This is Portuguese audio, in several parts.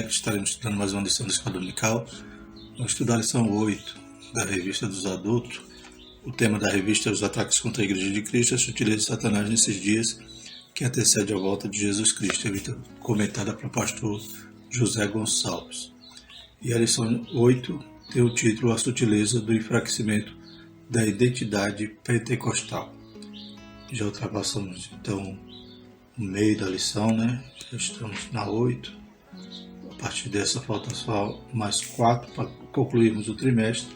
América, estaremos estudando mais uma lição da Escola Dominical. Vamos estudar a lição 8 da Revista dos Adultos. O tema da revista é os ataques contra a Igreja de Cristo, a sutileza de Satanás nesses dias que antecede a volta de Jesus Cristo, comentada pelo pastor José Gonçalves. E a lição 8 tem o título A Sutileza do Enfraquecimento da Identidade Pentecostal. Já ultrapassamos então o meio da lição, né? Já estamos na 8. A partir dessa falta só mais 4 para concluirmos o trimestre.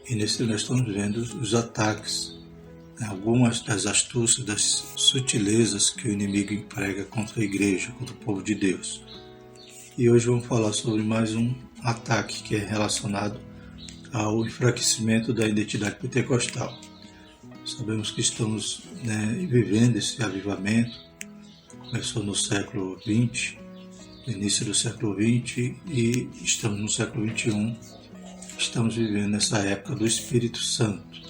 E nesse trimestre estamos vendo os ataques, né? Algumas das astúcias, das sutilezas que o inimigo emprega contra a igreja, contra o povo de Deus. E hoje vamos falar sobre mais um ataque que é relacionado ao enfraquecimento da identidade pentecostal. Sabemos que estamos vivendo esse avivamento. Começou no século XX, início do século XX, e estamos no século XXI. Estamos vivendo essa época do Espírito Santo.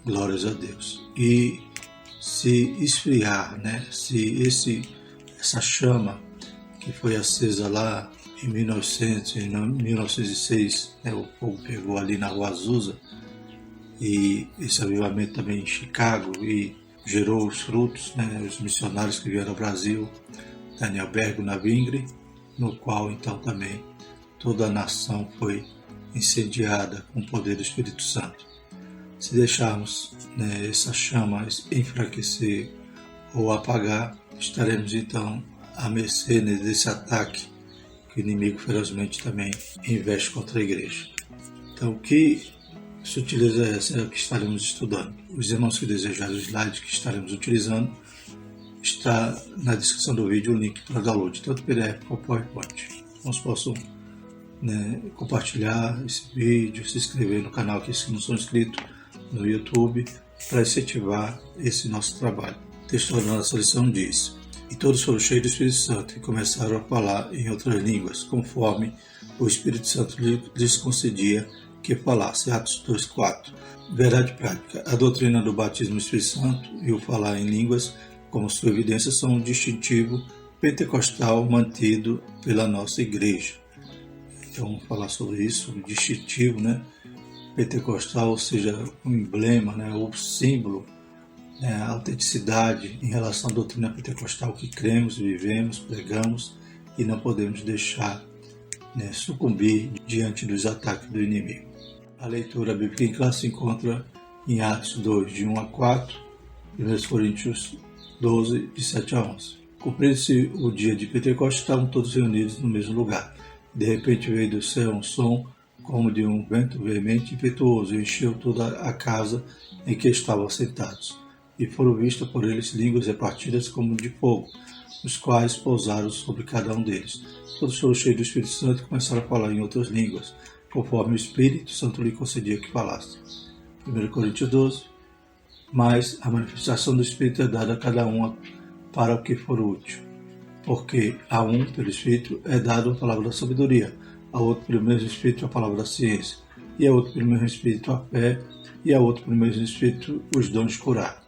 Glórias a Deus. E se esfriar, se essa chama que foi acesa lá em 1906, o fogo pegou ali na Rua Azusa, e esse avivamento também em Chicago, e gerou os frutos, os missionários que vieram ao Brasil, Daniel Bergo na Vingre, no qual então também toda a nação foi incendiada com o poder do Espírito Santo. Se deixarmos essa chama enfraquecer ou apagar, estaremos então à mercê desse ataque que o inimigo ferozmente também investe contra a igreja. Então, que sutileza é essa que estaremos estudando? Os irmãos que desejarem o slide que estaremos utilizando, está na descrição do vídeo o link para download, tanto PDF como PowerPoint. Então, possam compartilhar esse vídeo, se inscrever no canal aqui se não são inscritos no YouTube, para incentivar esse nosso trabalho. O texto da nossa lição diz: E todos foram cheios do Espírito Santo e começaram a falar em outras línguas, conforme o Espírito Santo lhes concedia que falasse. Atos 2:4. Verdade prática. A doutrina do batismo no Espírito Santo e o falar em línguas, como sua evidência, são um distintivo pentecostal mantido pela nossa igreja. Então vamos falar sobre isso, o distintivo pentecostal, ou seja, o emblema, o símbolo, a autenticidade em relação à doutrina pentecostal que cremos, vivemos, pregamos e não podemos deixar sucumbir diante dos ataques do inimigo. A leitura bíblica em classe se encontra em Atos 2, de 1 a 4, 1 Coríntios 12, de 7 a 11. Cumprindo-se o dia de Pentecostes, estavam todos reunidos no mesmo lugar. De repente veio do céu um som como de um vento veemente e impetuoso, e encheu toda a casa em que estavam sentados. E foram vistas por eles línguas repartidas como de fogo, os quais pousaram sobre cada um deles. Todos foram cheios do Espírito Santo e começaram a falar em outras línguas, conforme o Espírito Santo lhe concedia que falasse. 1 Coríntios 12. Mas a manifestação do Espírito é dada a cada um para o que for útil. Porque a um, pelo Espírito, é dada a palavra da sabedoria, a outro pelo mesmo Espírito a palavra da ciência, e a outro pelo mesmo Espírito a fé, e a outro pelo mesmo Espírito os dons de curar,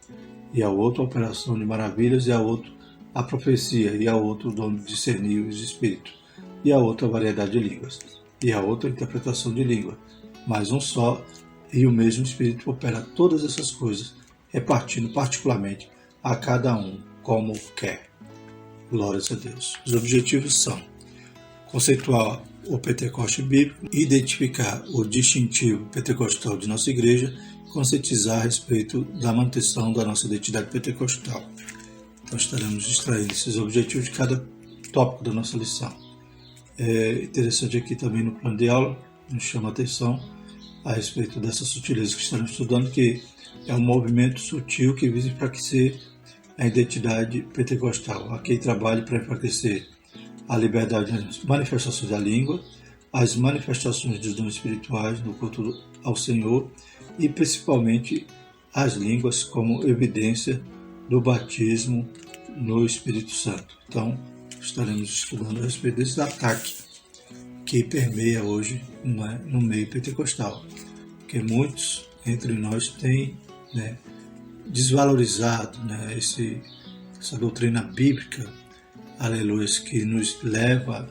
e a outro a operação de maravilhas, e a outro a profecia, e a outro o dom de discernir os espíritos, e a outra a variedade de línguas, e a outra a interpretação de língua. Mas um só e o mesmo Espírito opera todas essas coisas, repartindo particularmente a cada um como quer. Glórias a Deus. Os objetivos são conceituar o Pentecoste bíblico, identificar o distintivo pentecostal de nossa igreja, conscientizar a respeito da manutenção da nossa identidade pentecostal. Então estaremos extraindo esses objetivos de cada tópico da nossa lição. É interessante aqui também no plano de aula, nos chama a atenção a respeito dessa sutileza que estamos estudando, que é um movimento sutil que visa enfraquecer a identidade pentecostal. Aqui trabalha para enfraquecer a liberdade das manifestações da língua, as manifestações dos dons espirituais no culto ao Senhor e principalmente as línguas como evidência do batismo no Espírito Santo. Então, estaremos estudando a respeito desse ataque que permeia hoje no meio pentecostal, porque muitos entre nós têm desvalorizado essa doutrina bíblica, aleluia, que nos leva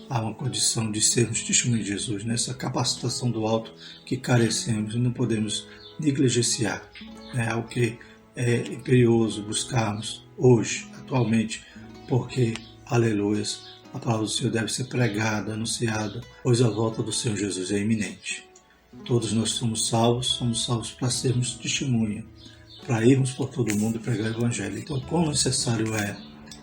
há uma condição de sermos testemunhas de Jesus, nessa capacitação do alto que carecemos e não podemos negligenciar. É algo que é imperioso buscarmos hoje, atualmente, porque, aleluias, a palavra do Senhor deve ser pregada, anunciada, pois a volta do Senhor Jesus é iminente. Todos nós somos salvos para sermos testemunha, para irmos por todo o mundo e pregar o Evangelho. Então, quão necessário é,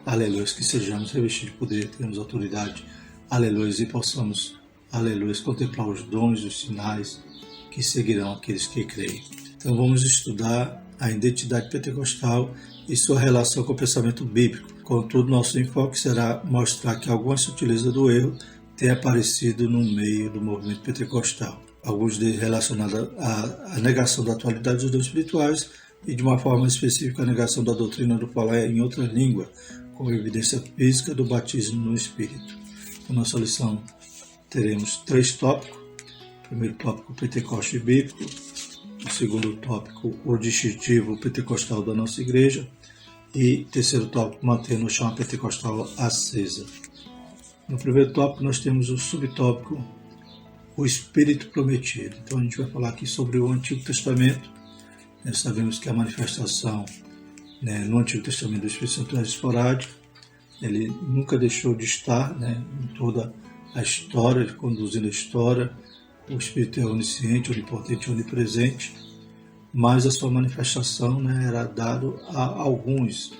aleluia, que sejamos revestidos de poder, tenhamos autoridade, aleluia, e possamos, aleluia, contemplar os dons e os sinais que seguirão aqueles que creem. Então, vamos estudar a identidade pentecostal e sua relação com o pensamento bíblico. Contudo, nosso enfoque será mostrar que alguma sutileza do erro tem aparecido no meio do movimento pentecostal. Alguns deles relacionados à negação da atualidade dos dons espirituais e, de uma forma específica, a negação da doutrina do falar em outra língua, como evidência física do batismo no Espírito. Na nossa lição teremos 3 tópicos. O primeiro tópico, o Pentecoste bíblico. O segundo tópico, o distintivo pentecostal da nossa igreja. E terceiro tópico, mantendo a chama pentecostal acesa. No primeiro tópico, nós temos o subtópico, o Espírito Prometido. Então, a gente vai falar aqui sobre o Antigo Testamento. Nós sabemos que a manifestação no Antigo Testamento do Espírito Santo era esporádica. Ele nunca deixou de estar em toda a história, conduzindo a história. O Espírito é onisciente, onipotente, onipresente. Mas a sua manifestação era dado a alguns.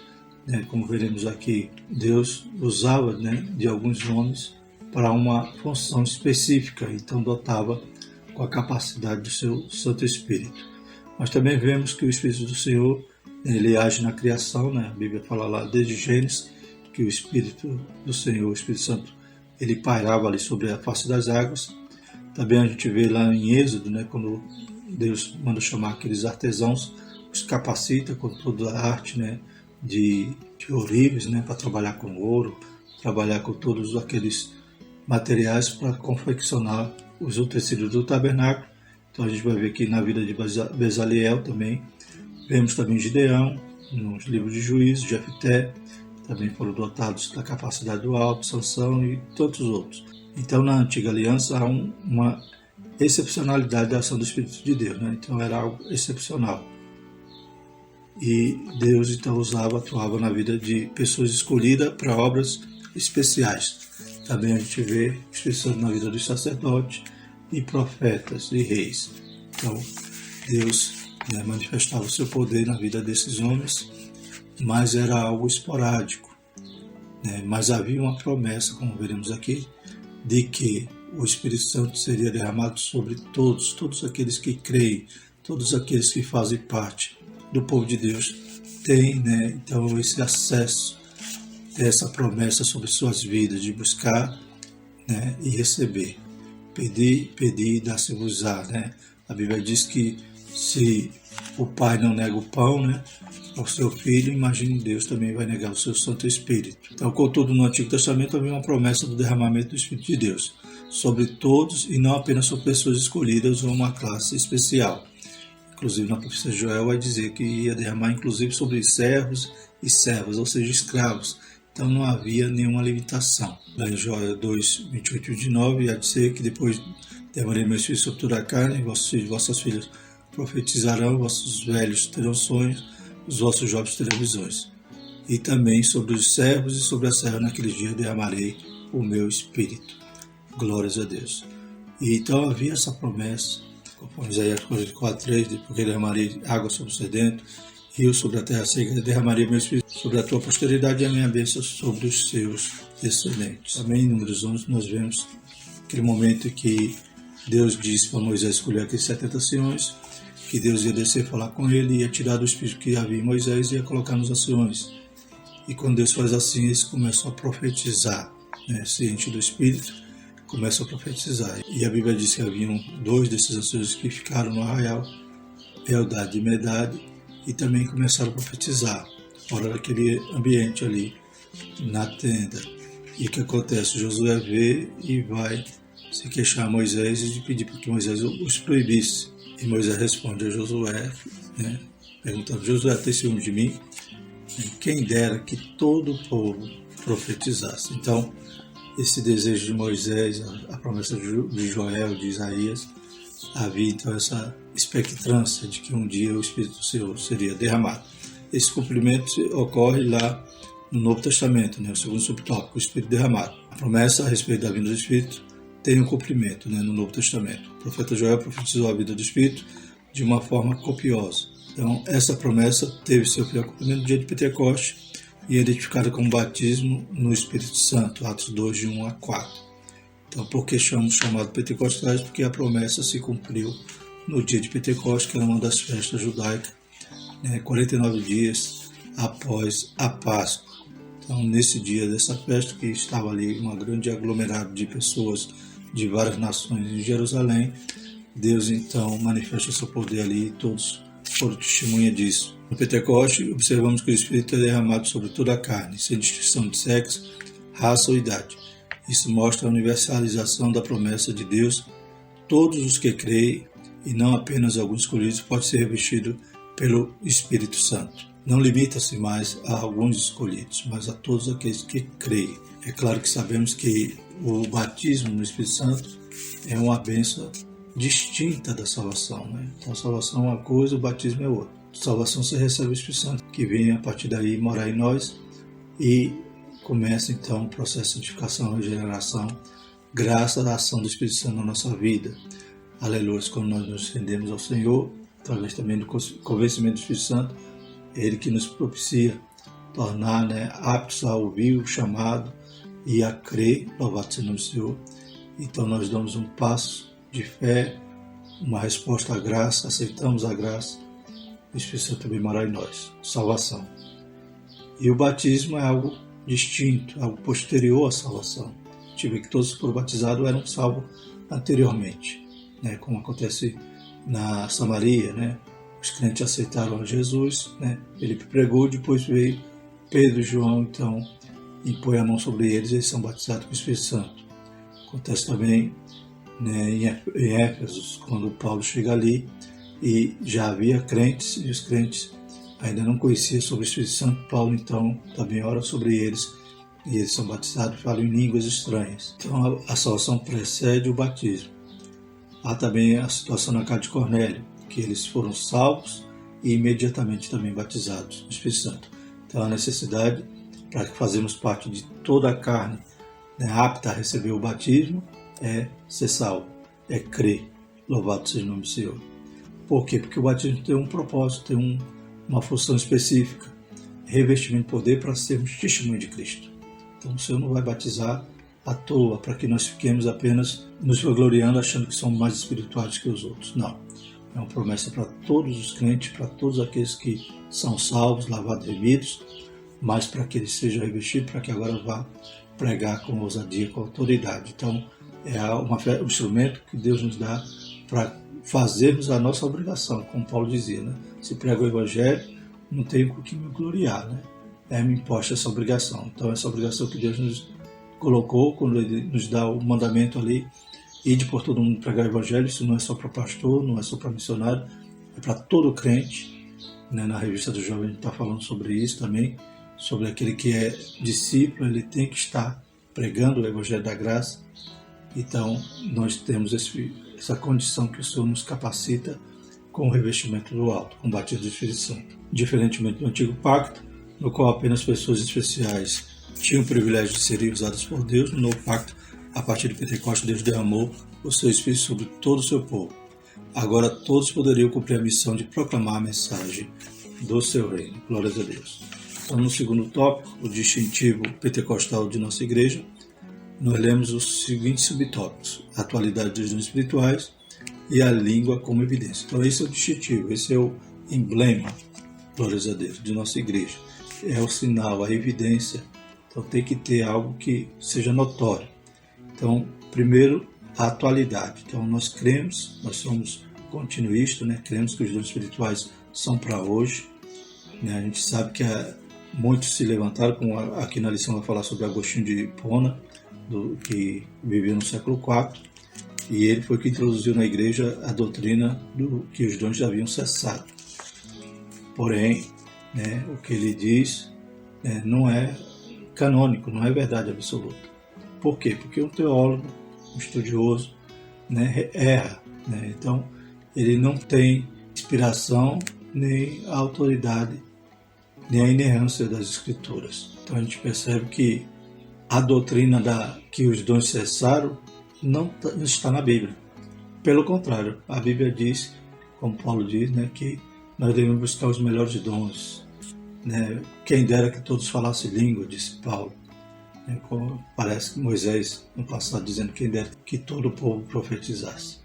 Como veremos aqui, Deus usava de alguns nomes para uma função específica, então dotava com a capacidade do seu Santo Espírito. Mas também vemos que o Espírito do Senhor, ele age na criação, a Bíblia fala lá desde Gênesis, que o Espírito do Senhor, o Espírito Santo, ele pairava ali sobre a face das águas. Também a gente vê lá em Êxodo, quando Deus manda chamar aqueles artesãos, os capacita com toda a arte de ourives, para trabalhar com ouro, trabalhar com todos aqueles materiais para confeccionar os utensílios do tabernáculo. Então a gente vai ver aqui na vida de Bezaliel também. Vemos também Gideão, nos livros de Juízes, Jefté, também foram dotados da capacidade do alto, Sansão e tantos outros. Então na Antiga Aliança há uma excepcionalidade da ação do Espírito de Deus, então era algo excepcional. E Deus então atuava na vida de pessoas escolhidas para obras especiais. Também a gente vê o Espírito Santo na vida dos sacerdotes e profetas e reis. Então Deus manifestava o seu poder na vida desses homens, mas era algo esporádico. Mas havia uma promessa, como veremos aqui, de que o Espírito Santo seria derramado sobre todos aqueles que creem, todos aqueles que fazem parte do povo de Deus, têm então esse acesso, essa promessa sobre suas vidas, de buscar e receber. Pedir e dar-se-vos-á. A Bíblia diz que se o Pai não nega o pão ao seu Filho, imagine Deus também vai negar o seu Santo Espírito. Então, contudo, no Antigo Testamento havia uma promessa do derramamento do Espírito de Deus sobre todos e não apenas sobre pessoas escolhidas ou uma classe especial. Inclusive, na profecia de Joel vai dizer que ia derramar inclusive sobre servos e servas, ou seja, escravos. Então não havia nenhuma limitação. Lá em Joel 2, 28 e 29, ia dizer que depois derramarei meu Espírito sobre toda a carne, vossos filhos e vossas filhas profetizarão, vossos velhos terão sonhos, os vossos jovens terão visões. E também sobre os servos e sobre a serva naquele dia derramarei o meu Espírito. Glórias a Deus. E então havia essa promessa, conforme Isaías 44:3, porque derramarei água sobre o sedento, rio sobre a terra seca, derramarei meu Espírito sobre a tua posteridade e a minha bênção sobre os seus descendentes. Também em Números 11 nós vemos aquele momento em que Deus disse para Moisés escolher aqueles 70 anciões, que Deus ia descer falar com ele, ia tirar do Espírito que havia em Moisés e ia colocar nos anciões. E quando Deus faz assim, eles começam a profetizar, ciente do Espírito, começam a profetizar. E a Bíblia diz que haviam 2 desses anciões que ficaram no arraial, Eldad e Medad, e também começaram a profetizar, fora daquele ambiente ali, na tenda. E o que acontece? Josué vê e vai se queixar a Moisés e pedir para que Moisés os proibisse. E Moisés responde a Josué, perguntando: Josué, tem ciúme de mim? Quem dera que todo o povo profetizasse. Então, esse desejo de Moisés, a promessa de Joel, de Isaías, havia então essa expectância de que um dia o Espírito do Senhor seria derramado. Esse cumprimento ocorre lá no Novo Testamento, o segundo subtópico, o Espírito derramado. A promessa a respeito da vinda do Espírito tem um cumprimento no Novo Testamento. O profeta Joel profetizou a vida do Espírito de uma forma copiosa. Então, essa promessa teve seu fiel cumprimento no dia de Pentecostes e é identificada como batismo no Espírito Santo, Atos 2, de 1 a 4. Então, por que chamamos chamado Pentecostais? Porque a promessa se cumpriu no dia de Pentecostes, que era uma das festas judaicas, 49 dias após a Páscoa. Então, nesse dia dessa festa, que estava ali um grande aglomerado de pessoas de várias nações em Jerusalém, Deus então manifesta seu poder ali e todos foram testemunha disso. No Pentecoste, observamos que o Espírito é derramado sobre toda a carne, sem distinção de sexo, raça ou idade. Isso mostra a universalização da promessa de Deus. Todos os que creem, e não apenas alguns escolhidos, podem ser revestidos pelo Espírito Santo. Não limita-se mais a alguns escolhidos, mas a todos aqueles que creem. É claro que sabemos que o batismo no Espírito Santo é uma bênção distinta da salvação. Então a salvação é uma coisa, o batismo é outra. A salvação você recebe o Espírito Santo, que vem a partir daí morar em nós e começa então o processo de santificação e regeneração, graças à ação do Espírito Santo na nossa vida. Aleluia, quando nós nos rendemos ao Senhor, através também do convencimento do Espírito Santo, Ele que nos propicia tornar aptos a ouvir o chamado e a crer, louvado seja o nome do Senhor. Então nós damos um passo de fé, uma resposta à graça, aceitamos a graça, o Espírito Santo também morar em nós, salvação. E o batismo é algo distinto, algo posterior à salvação. Tive que todos que foram batizados eram salvos anteriormente, como acontece na Samaria, os crentes aceitaram a Jesus, ele pregou, depois veio Pedro e João, então, impõe a mão sobre eles e eles são batizados com o Espírito Santo. Acontece também em Éfeso, quando Paulo chega ali e já havia crentes e os crentes ainda não conheciam sobre o Espírito Santo. Paulo então também ora sobre eles e eles são batizados e falam em línguas estranhas. Então a salvação precede o batismo. Há também a situação na casa de Cornélio, que eles foram salvos e imediatamente também batizados no Espírito Santo. Então a necessidade para que fazemos parte de toda a carne apta a receber o batismo é ser salvo, é crer. Louvado seja o nome do Senhor. Por quê? Porque o batismo tem um propósito, tem uma função específica, revestimento de poder para sermos testemunho de Cristo. Então o Senhor não vai batizar à toa, para que nós fiquemos apenas nos gloriando, achando que somos mais espirituais que os outros. Não. É uma promessa para todos os crentes, para todos aqueles que são salvos, lavados e remidos, mas para que eles sejam revestidos, para que agora vá pregar com ousadia, com autoridade. Então, é um instrumento que Deus nos dá para fazermos a nossa obrigação, como Paulo dizia, Se prego o Evangelho, não tenho com que me gloriar, me imposta essa obrigação. Então, essa obrigação que Deus nos colocou, quando Ele nos dá o mandamento ali, ide por todo mundo pregar o Evangelho, isso não é só para pastor, não é só para missionário, é para todo crente. Na revista do Jovem a gente está falando sobre isso também, sobre aquele que é discípulo, ele tem que estar pregando o Evangelho da Graça. Então, nós temos essa condição que o Senhor nos capacita com o revestimento do alto, com o batismo do Espírito Santo. Diferentemente do Antigo Pacto, no qual apenas pessoas especiais tinham o privilégio de serem usadas por Deus, no Novo Pacto, a partir de Pentecostes, Deus derramou o seu Espírito sobre todo o seu povo. Agora todos poderiam cumprir a missão de proclamar a mensagem do seu reino. Glórias a Deus. Então, no segundo tópico, o distintivo pentecostal de nossa igreja, nós lemos os seguintes subtópicos: a atualidade dos dons espirituais e a língua como evidência. Então, esse é o distintivo, esse é o emblema, glórias a Deus, de nossa igreja. É o sinal, a evidência. Então, tem que ter algo que seja notório. Então, primeiro, a atualidade. Então, nós cremos, nós somos continuistas, cremos que os dons espirituais são para hoje. A gente sabe que muitos se levantaram, como aqui na lição vai falar sobre Agostinho de Hipona, que viveu no século IV, e ele foi que introduziu na igreja a doutrina que os dons já haviam cessado. Porém, o que ele diz não é canônico, não é verdade absoluta. Por quê? Porque um teólogo, um estudioso, né, erra, né? Então, ele não tem inspiração, nem a autoridade, nem a inerrância das Escrituras. Então, a gente percebe que a doutrina que os dons cessaram não está na Bíblia. Pelo contrário, a Bíblia diz, como Paulo diz, né, que nós devemos buscar os melhores dons. Né? Quem dera que todos falassem língua, disse Paulo. Parece que Moisés, no passado, dizendo quem dera que todo o povo profetizasse.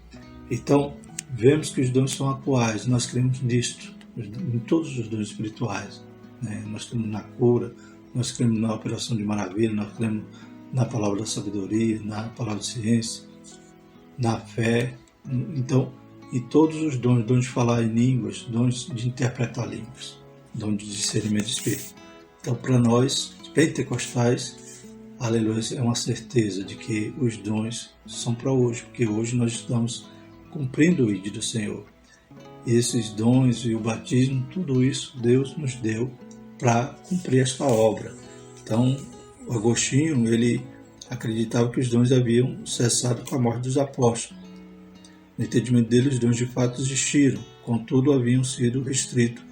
Então, vemos que os dons são atuais, nós cremos nisto, em todos os dons espirituais. Né? Nós cremos na cura, nós cremos na operação de maravilha, nós cremos na palavra da sabedoria, na palavra de ciência, na fé. Então, e todos os dons de falar em línguas, dons de interpretar línguas, dons de discernimento de espírito. Então, para nós, pentecostais, aleluia, é uma certeza de que os dons são para hoje, porque hoje nós estamos cumprindo o ID do Senhor. Esses dons e o batismo, tudo isso Deus nos deu para cumprir esta obra. Então, o Agostinho, ele acreditava que os dons haviam cessado com a morte dos apóstolos. No entendimento dele, os dons de fato existiram, contudo haviam sido restritos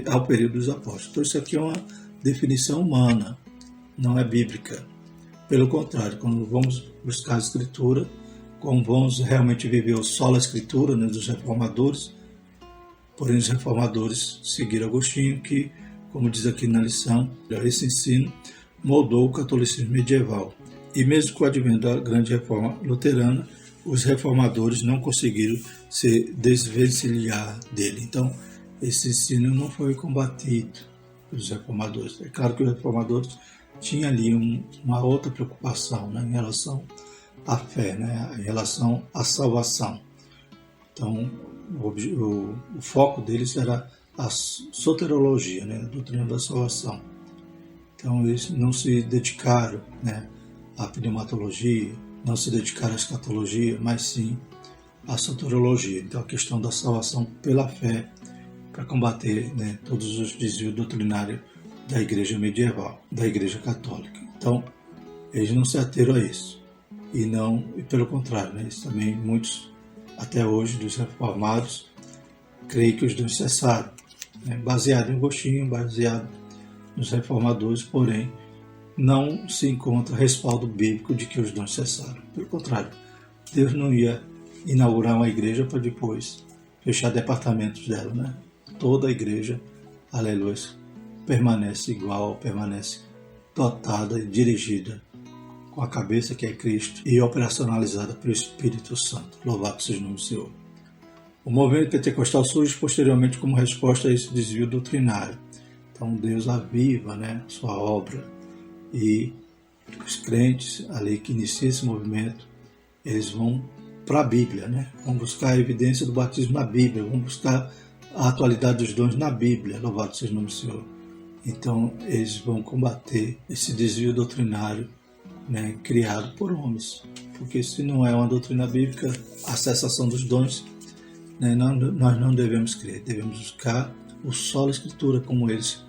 ao período dos apóstolos. Então, isso aqui é uma definição humana, não é bíblica. Pelo contrário, quando vamos buscar a Escritura, como vamos realmente viver o solo Escritura, né, dos reformadores, porém os reformadores seguiram Agostinho, que, como diz aqui na lição, esse ensino moldou o catolicismo medieval. E mesmo com o advento da grande reforma luterana, os reformadores não conseguiram se desvencilhar dele. Então, esse ensino não foi combatido pelos reformadores. É claro que os reformadores tinham ali uma outra preocupação, né, em relação à fé, né, em relação à salvação. Então, o foco deles era a soteriologia, né, a doutrina da salvação. Então, eles não se dedicaram, né, à pneumatologia, não se dedicaram à escatologia, mas sim à soteriologia. Então, a questão da salvação pela fé, para combater, né, todos os desvios doutrinários da igreja medieval, da igreja católica. Então, eles não se ateram a isso. E pelo contrário, né, eles também, muitos, até hoje, dos reformados, creem que os dons cessaram, né, baseado em Agostinho, baseado nos reformadores, porém, não se encontra respaldo bíblico de que os dons cessaram. Pelo contrário, Deus não ia inaugurar uma igreja para depois fechar departamentos dela, né? Toda a igreja, aleluia, permanece igual, permanece dotada e dirigida com a cabeça que é Cristo e operacionalizada pelo Espírito Santo. Louvado seja o nome do Senhor. O movimento pentecostal surge posteriormente como resposta a esse desvio doutrinário. Então Deus aviva, né, sua obra, e os crentes ali que iniciam esse movimento, eles vão para a Bíblia, né? Vão buscar a evidência do batismo na Bíblia, vão buscar a atualidade dos dons na Bíblia. Louvado seja o nome do Senhor. Então eles vão combater esse desvio doutrinário, né, criado por homens, porque se não é uma doutrina bíblica, a cessação dos dons, né, nós não devemos crer, devemos buscar o solo Escritura, como eles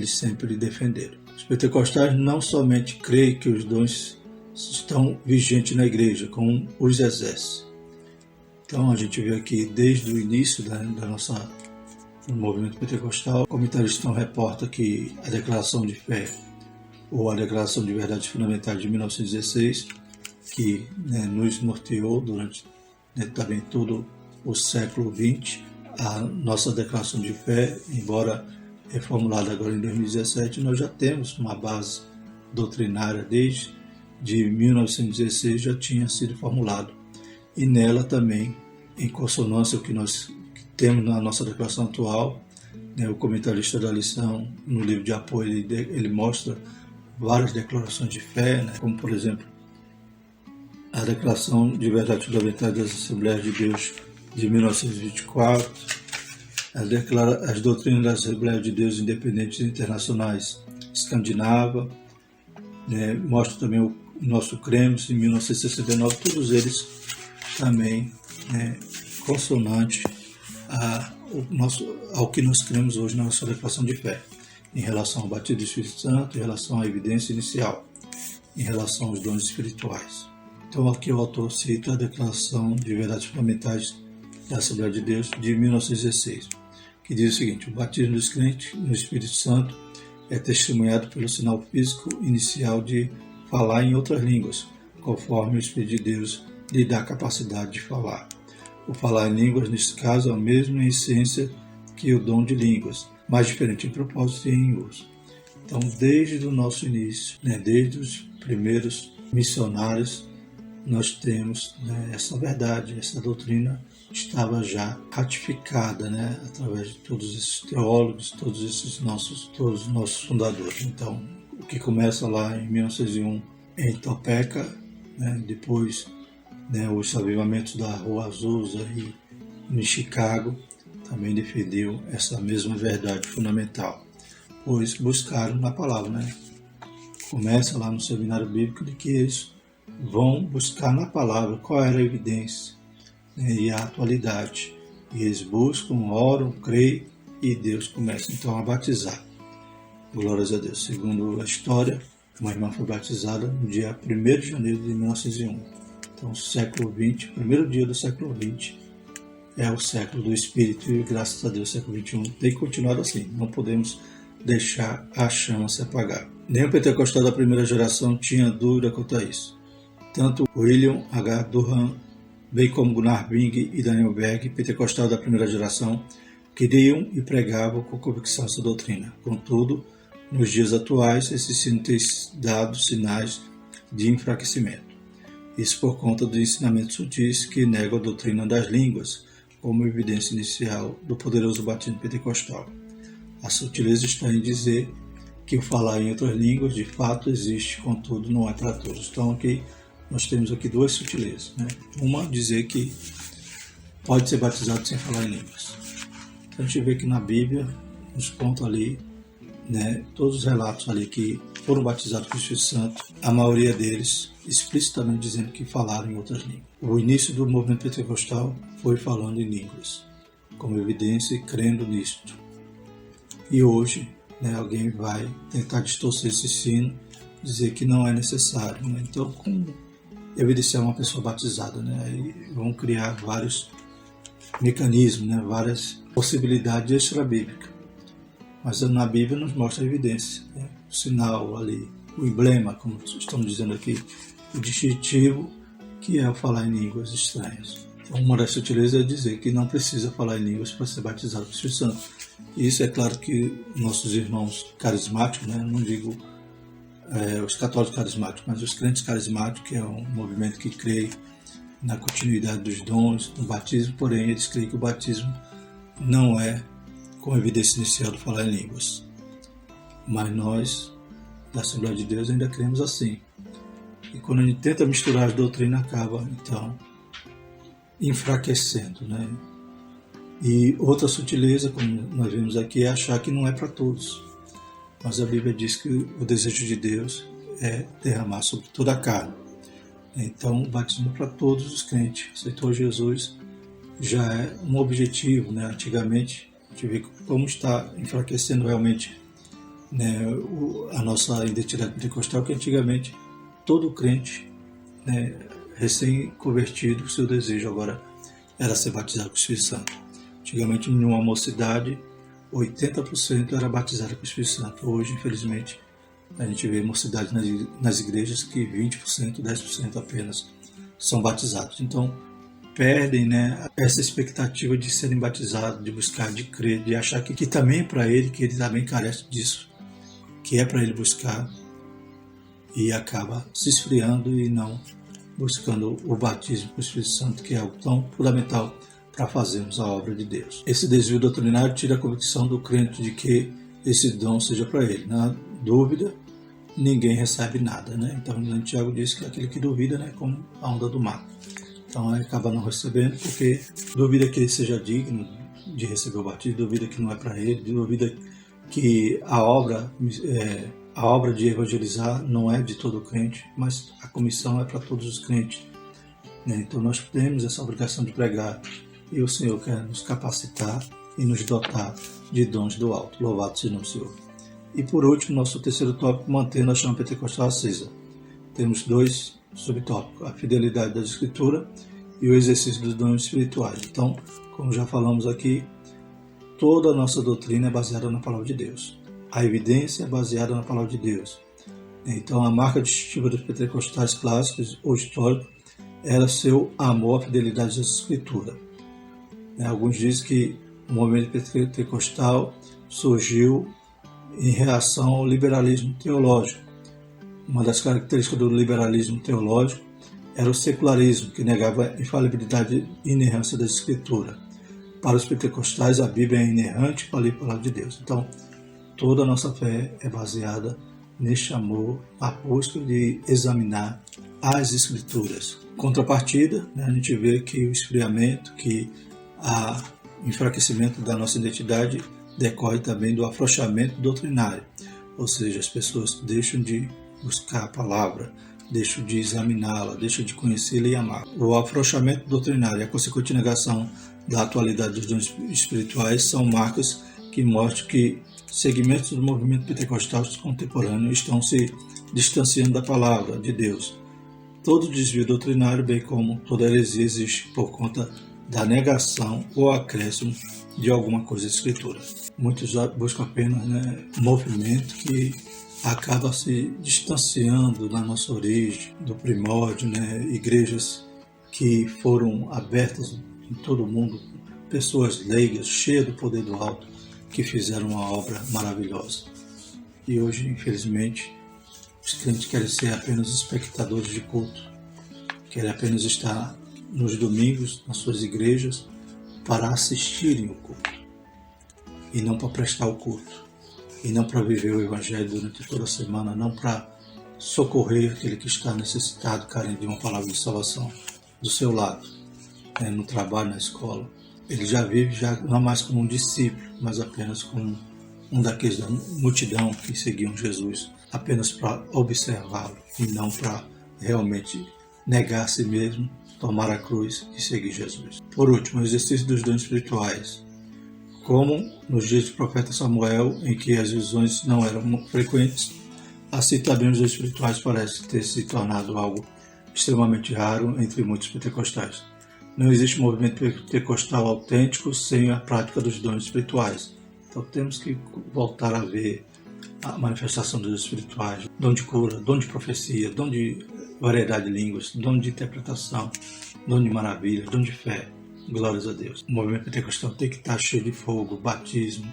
sempre defenderam. Os pentecostais não somente creem que os dons estão vigentes na igreja, como os exercem. Então a gente vê aqui desde o início do movimento pentecostal, o comentarista reporta que a declaração de fé ou a Declaração de Verdades Fundamentais de 1916, que, né, nos norteou durante, né, também todo o século XX, a nossa declaração de fé, embora reformulada agora em 2017, nós já temos uma base doutrinária desde 1916, já tinha sido formulado. E nela também, em consonância com o que nós temos na nossa declaração atual, né, o comentarista da lição, no livro de apoio, ele mostra várias declarações de fé, né, como, por exemplo, a Declaração de Verdades Fundamentais das Assembleias de Deus de 1924, as doutrinas das Assembleias de Deus Independentes Internacionais Escandinava, né, mostra também o nosso Cremos em 1969, todos eles também, né, consonante ao que nós cremos hoje na nossa declaração de fé, em relação ao batismo do Espírito Santo, em relação à evidência inicial, em relação aos dons espirituais. Então aqui o autor cita a Declaração de Verdades Fundamentais da Assembleia de Deus de 1916, que diz o seguinte: o batismo dos crentes no Espírito Santo é testemunhado pelo sinal físico inicial de falar em outras línguas, conforme o Espírito de Deus lhe dá a capacidade de falar. O falar em línguas, neste caso, é o mesmo em essência que o dom de línguas, mas diferente em propósito e em uso. Então, desde o nosso início, desde os primeiros missionários, nós temos essa verdade, essa doutrina estava já ratificada, através de todos esses teólogos, todos os nossos fundadores. Então, o que começa lá em 1901 em Topeka, depois os avivamentos da Rua Azusa e em Chicago também defendeu essa mesma verdade fundamental, pois buscaram na palavra. Começa lá no seminário bíblico de que eles vão buscar na palavra qual era a evidência e a atualidade. E eles buscam, oram, creem e Deus começa então a batizar. Glórias a Deus. Segundo a história, uma irmã foi batizada no dia 1º de janeiro de 1901. Então, século XX, primeiro dia do século XX, é o século do Espírito e, graças a Deus, o século XXI tem continuado assim. Não podemos deixar a chama se apagar. Nem o pentecostal da primeira geração tinha dúvida quanto a isso. Tanto William H. Durham, bem como Gunnar Bing e Daniel Berg, pentecostal da primeira geração, queriam e pregavam com convicção essa doutrina. Contudo, nos dias atuais, esse ensino tem dado sinais de enfraquecimento. Isso por conta dos ensinamentos sutis que negam a doutrina das línguas como evidência inicial do poderoso batismo pentecostal. A sutileza está em dizer que o falar em outras línguas de fato existe, contudo não é para todos. Então aqui nós temos aqui duas sutilezas. Uma, dizer que pode ser batizado sem falar em línguas. Então a gente vê que na Bíblia nos conta ali, todos os relatos ali que foram batizados com o Espírito Santo, a maioria deles explicitamente dizendo que falaram em outras línguas. O início do movimento pentecostal foi falando em línguas, como evidência e crendo nisto. E hoje, alguém vai tentar distorcer esse ensino, dizer que não é necessário. Então, como evidenciar uma pessoa batizada? Aí vão criar vários mecanismos, várias possibilidades extra-bíblicas. Mas na Bíblia nos mostra a evidência, o sinal ali, o emblema, como estamos dizendo aqui, o distintivo, que é o falar em línguas estranhas. Então, uma das sutilezas é dizer que não precisa falar em línguas para ser batizado com o Espírito Santo. E isso é claro que nossos irmãos carismáticos, não digo os católicos carismáticos, mas os crentes carismáticos, que é um movimento que crê na continuidade dos dons, no batismo, porém eles creem que o batismo não é com evidência inicial de falar em línguas. Mas nós, da Assembleia de Deus, ainda cremos assim. E quando a gente tenta misturar as doutrinas, acaba, então, enfraquecendo. E outra sutileza, como nós vemos aqui, é achar que não é para todos. Mas a Bíblia diz que o desejo de Deus é derramar sobre toda a carne. Então, o batismo para todos os crentes. Aceitou Jesus já é um objetivo. Antigamente, a gente vê como está enfraquecendo realmente a nossa identidade pentecostal, que antigamente todo crente recém-convertido, seu desejo agora era ser batizado com o Espírito Santo. Antigamente, em uma mocidade, 80% era batizado com o Espírito Santo. Hoje, infelizmente, a gente vê mocidade nas igrejas que 20%, 10% apenas são batizados. Então, perdem essa expectativa de serem batizados, de buscar, de crer, de achar que também é para ele, que ele também carece disso, que é para ele buscar, e acaba se esfriando e não buscando o batismo com o Espírito Santo, que é algo tão fundamental para fazermos a obra de Deus. Esse desvio doutrinário tira a convicção do crente de que esse dom seja para ele. Na dúvida, ninguém recebe nada. Então, Tiago diz que aquele que duvida, como a onda do mar. Então, ele acaba não recebendo, porque duvida que ele seja digno de receber o batismo, duvida que não é para ele, duvida que a obra de evangelizar não é de todo crente, mas a comissão é para todos os crentes. Então, nós temos essa obrigação de pregar, e o Senhor quer nos capacitar e nos dotar de dons do alto. Louvado seja o Senhor. E por último, nosso terceiro tópico, mantendo a chama pentecostal acesa. temos 2 subtópicos, a fidelidade da Escritura e o exercício dos dons espirituais. Então, como já falamos aqui, toda a nossa doutrina é baseada na Palavra de Deus. A evidência é baseada na Palavra de Deus. Então, a marca distintiva dos pentecostais clássicos ou históricos era seu amor à fidelidade da Escritura. Alguns dizem que o movimento pentecostal surgiu em reação ao liberalismo teológico. Uma das características do liberalismo teológico era o secularismo, que negava a infalibilidade e inerrância da Escritura. Para os pentecostais, a Bíblia é inerrante para a palavra de Deus. Então, toda a nossa fé é baseada neste amor, a busca de examinar as Escrituras. Contrapartida, a gente vê que o esfriamento, que o enfraquecimento da nossa identidade decorre também do afrouxamento doutrinário, ou seja, as pessoas deixam de buscar a palavra, deixam de examiná-la, deixam de conhecê-la e amá-la. O afrouxamento doutrinário e a consequente negação da atualidade dos dons espirituais são marcas que mostram que segmentos do movimento pentecostal contemporâneo estão se distanciando da palavra de Deus. Todo desvio doutrinário, bem como toda heresia, existe por conta da negação ou acréscimo de alguma coisa da Escritura. Muitos buscam apenas movimento que acaba se distanciando da nossa origem, do primórdio, igrejas que foram abertas em todo o mundo, pessoas leigas, cheias do poder do alto, que fizeram uma obra maravilhosa. E hoje, infelizmente, os crentes querem ser apenas espectadores de culto, querem apenas estar nos domingos, nas suas igrejas, para assistirem o culto, e não para prestar o culto, e não para viver o Evangelho durante toda a semana, não para socorrer aquele que está necessitado, carente de uma palavra de salvação do seu lado, no trabalho, na escola. Ele já vive não mais como um discípulo, mas apenas como um daqueles da multidão que seguiam Jesus, apenas para observá-lo e não para realmente negar a si mesmo, tomar a cruz e seguir Jesus. Por último, o exercício dos dons espirituais. Como nos dias do profeta Samuel, em que as visões não eram frequentes, assim também os dons espirituais parecem ter se tornado algo extremamente raro entre muitos pentecostais. Não existe movimento pentecostal autêntico sem a prática dos dons espirituais. Então temos que voltar a ver a manifestação dos dons espirituais, dom de cura, dom de profecia, dom de variedade de línguas, dom de interpretação, dom de maravilhas, dom de fé. Glórias a Deus. O movimento pentecostal tem que estar cheio de fogo, batismo,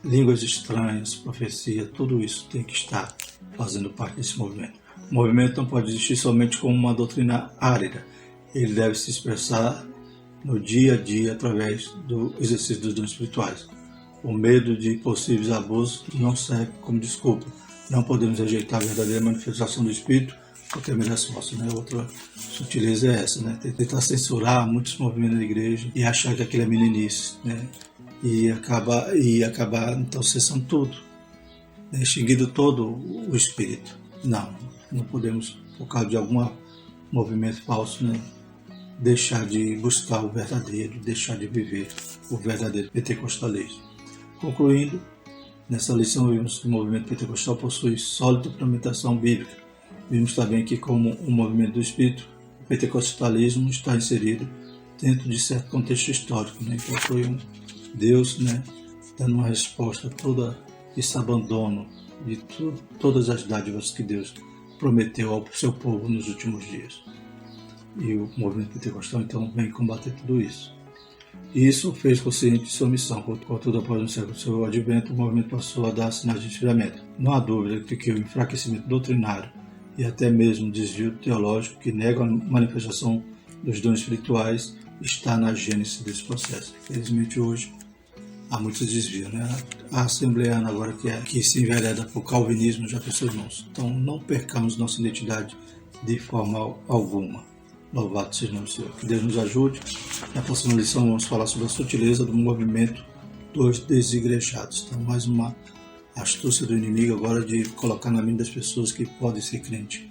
línguas estranhas, profecia, tudo isso tem que estar fazendo parte desse movimento. O movimento não pode existir somente como uma doutrina árida. Ele deve se expressar no dia a dia através do exercício dos dons espirituais. O medo de possíveis abusos não serve como desculpa. Não podemos rejeitar a verdadeira manifestação do Espírito porque merece falso. Outra sutileza é essa, tentar censurar muitos movimentos da igreja e achar que aquilo é meninice, e acabar então cessando tudo, extinguindo todo o Espírito. Não podemos, por causa de algum movimento falso, deixar de buscar o verdadeiro, deixar de viver o verdadeiro pentecostalismo. Concluindo, nessa lição vimos que o movimento pentecostal possui sólida fundamentação bíblica. Vimos também que, como um movimento do Espírito, o pentecostalismo está inserido dentro de certo contexto histórico. Então foi Deus dando uma resposta a todo esse abandono de todas as dádivas que Deus prometeu ao seu povo nos últimos dias. E o movimento pentecostal então vem combater tudo isso. E isso fez consciente de sua missão. Contudo, após um século do seu advento, o movimento passou a dar sinais de esfriamento. Não há dúvida de que o enfraquecimento doutrinário e até mesmo o desvio teológico que nega a manifestação dos dons espirituais está na gênese desse processo. Infelizmente hoje há muitos desvios. A assembleana agora que se envereda por calvinismo já pensou, irmãos. Então não percamos nossa identidade de forma alguma. Louvado seja o nome do Senhor. Que Deus nos ajude. Na próxima lição vamos falar sobre a sutileza do movimento dos desigrejados. Então mais uma astúcia do inimigo agora de colocar na mente das pessoas que podem ser crentes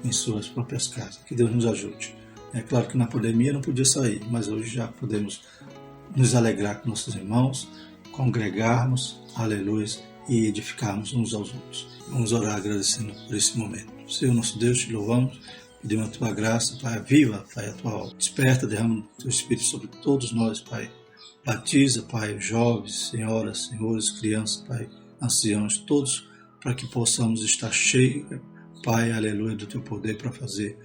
em suas próprias casas. Que Deus nos ajude. É claro que na pandemia não podia sair, mas hoje já podemos nos alegrar com nossos irmãos, congregarmos, aleluia, e edificarmos uns aos outros. Vamos orar agradecendo por esse momento. Senhor nosso Deus, te louvamos, pedimos a tua graça, Pai, viva, Pai, a tua obra. Desperta, derrama o teu Espírito sobre todos nós, Pai. Batiza, Pai, jovens, senhoras, senhores, crianças, Pai, anciãos, todos, para que possamos estar cheios, Pai, aleluia, do teu poder para fazer,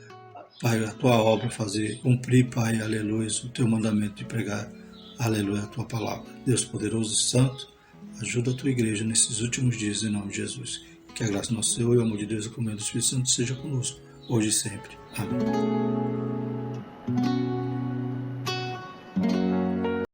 Pai, a tua obra, fazer, cumprir, Pai, aleluia, o teu mandamento de pregar, aleluia, a tua palavra. Deus poderoso e santo, ajuda a tua igreja nesses últimos dias, em nome de Jesus. Que a graça do nosso Senhor e o amor de Deus e a comunhão do Espírito Santo seja conosco, hoje e sempre. Amém.